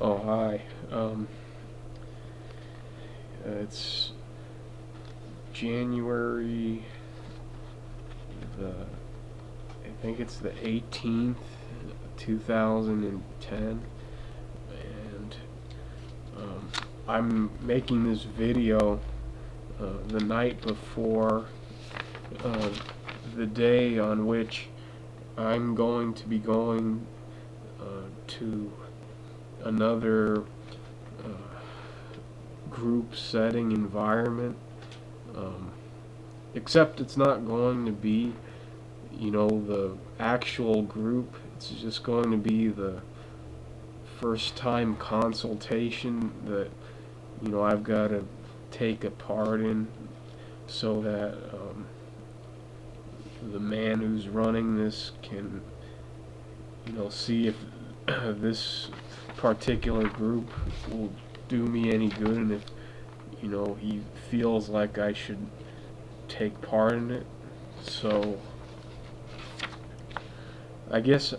Oh, hi. It's January the, I think it's the 18th, 2010, and I'm making this video the night before uh, the day on which I'm going to be going to another group setting environment. Um, Except it's not going to be, the actual group. It's just going to be the first time consultation that, I've got to take a part in so that the man who's running this can, see if this particular group will do me any good, and if, he feels like I should take part in it. So I guess,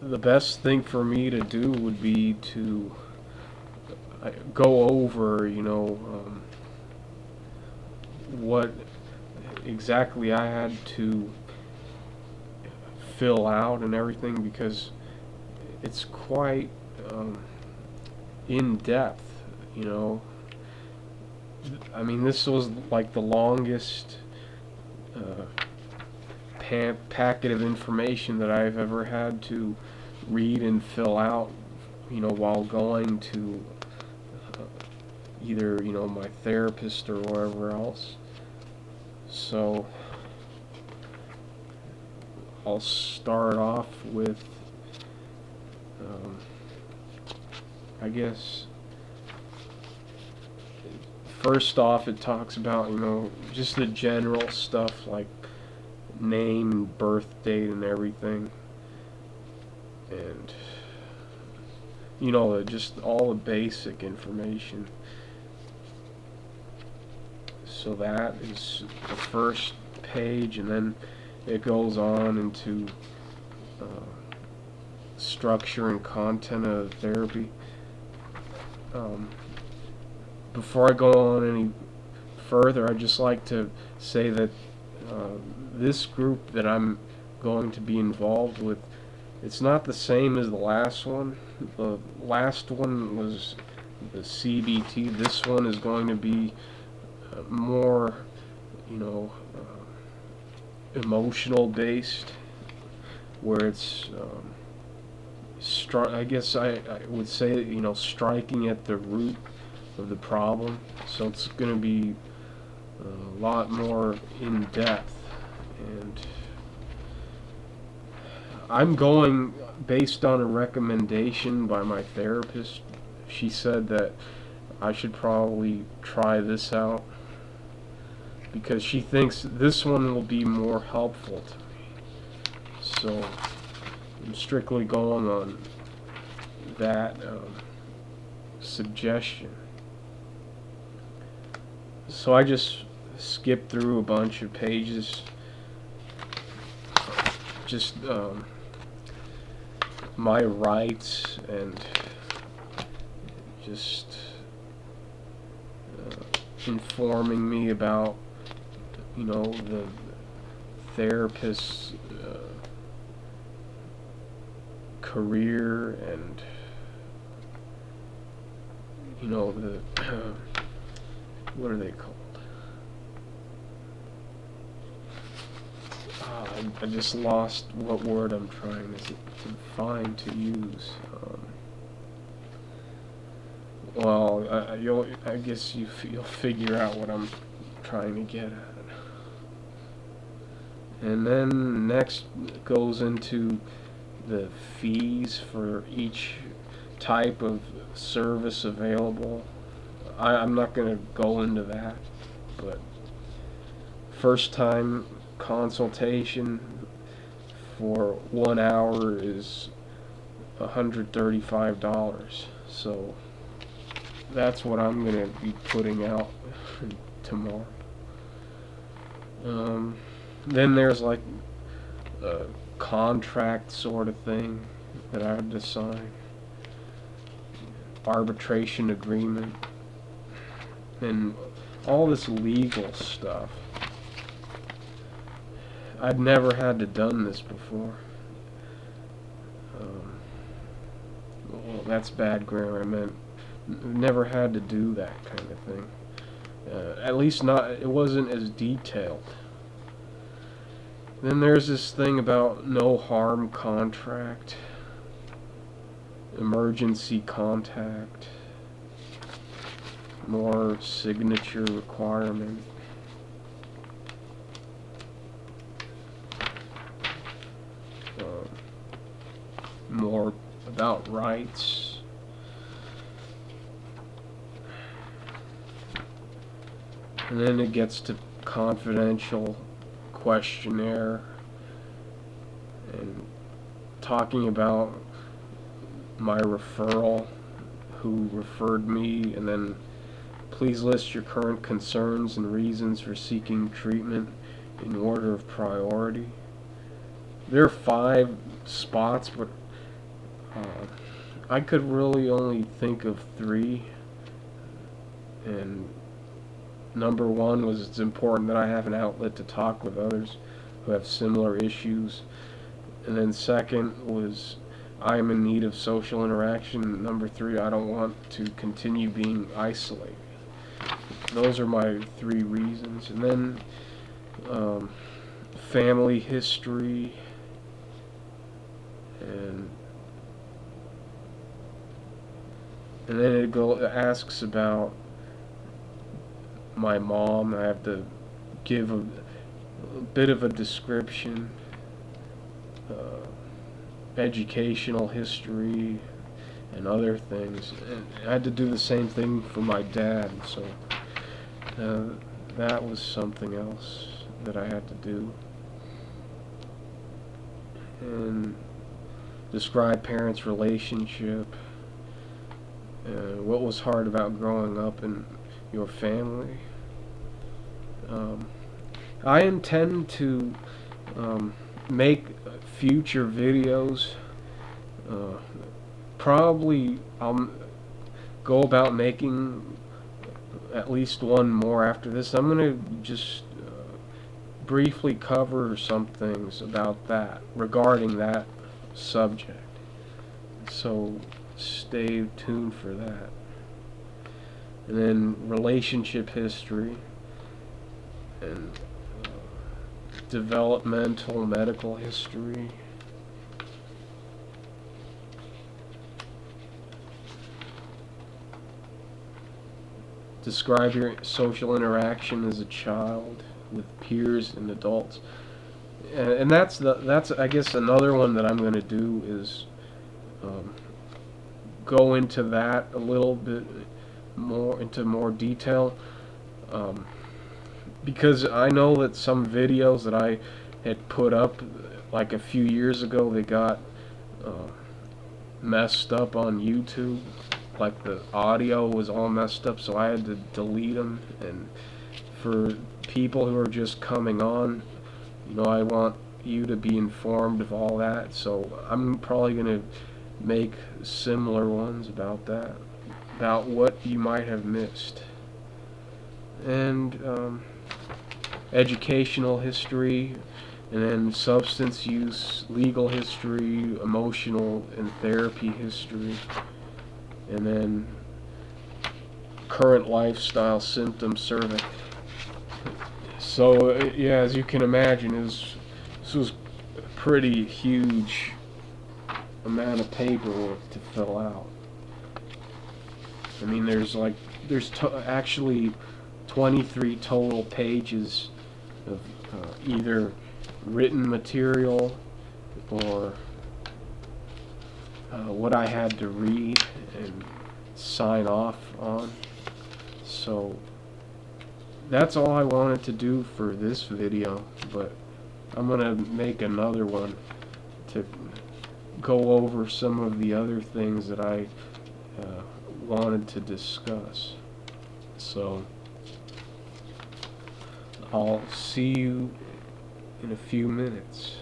the best thing for me to do would be to go over, what exactly I had to fill out and everything, because it's quite in depth, you know. I mean, this was like the longest uh, packet of information that I've ever had to read and fill out, while going to either, my therapist or wherever else. So I'll start off with, um, I guess, first off, it talks about, just the general stuff like name, birth date, and everything. And, just all the basic information. So that is the first page, and then it goes on into uh, structure and content of therapy. Um, Before I go on any further, I'd just like to say that this group that I'm going to be involved with, it's not the same as the last one. The last one was the CBT. This one is going to be more, you know, emotional based, where it's, I guess I would say, striking at the root of the problem. So it's going to be a lot more in depth, and I'm going based on a recommendation by my therapist. She said that I should probably try this out because she thinks this one will be more helpful to me. So I'm strictly going on that suggestion. So I just skipped through a bunch of pages, just my rights, and just informing me about, the therapist's career, and, the what are they called? I just lost what word I'm trying to find to use. Well, I guess you'll figure out what I'm trying to get at. And then next goes into the fees for each type of service available. I'm not going to go into that, but first time consultation for 1 hour is $135. So that's what I'm going to be putting out tomorrow. Then there's like a contract sort of thing that I have to sign. arbitration agreement, and all this legal stuff. I'd never had to done this before. Well, that's bad grammar. I meant never had to do that kind of thing. At least not. It wasn't as detailed. Then there's this thing about no harm contract, emergency contact, more signature requirement. More about rights. And then it gets to confidential questionnaire and talking about my referral, who referred me, and then please list your current concerns and reasons for seeking treatment in order of priority. There are 5 spots, but I could really only think of 3, and number 1 was it's important that I have an outlet to talk with others who have similar issues, and then second was I am in need of social interaction. Number 3, I don't want to continue being isolated. Those are my 3 reasons. And then family history, and then it asks about my mom. I have to give a bit of a description, educational history, and other things. And I had to do the same thing for my dad, so that was something else that I had to do. And describe parents' relationship. What was hard about growing up in your family. I intend to make future videos. Probably I'll go about making at least one more after this. I'm going to just briefly cover some things about that, regarding that subject. So stay tuned for that. And then relationship history and developmental medical history. Describe your social interaction as a child with peers and adults. And that's I guess another one that I'm going to do is go into that a little bit more, into more detail, because I know that some videos that I had put up like a few years ago, they got messed up on YouTube. Like the audio was all messed up, so I had to delete them. And for people who are just coming on, I want you to be informed of all that, so I'm probably going to make similar ones about that, about what you might have missed. And educational history, and then substance use, legal history, emotional and therapy history, and then current lifestyle symptom survey. So yeah, as you can imagine, this was a pretty huge amount of paperwork to fill out. I mean, there's actually 23 total pages of either written material or what I had to read and sign off on. So that's all I wanted to do for this video, but I'm gonna make another one to go over some of the other things that I wanted to discuss. So I'll see you in a few minutes.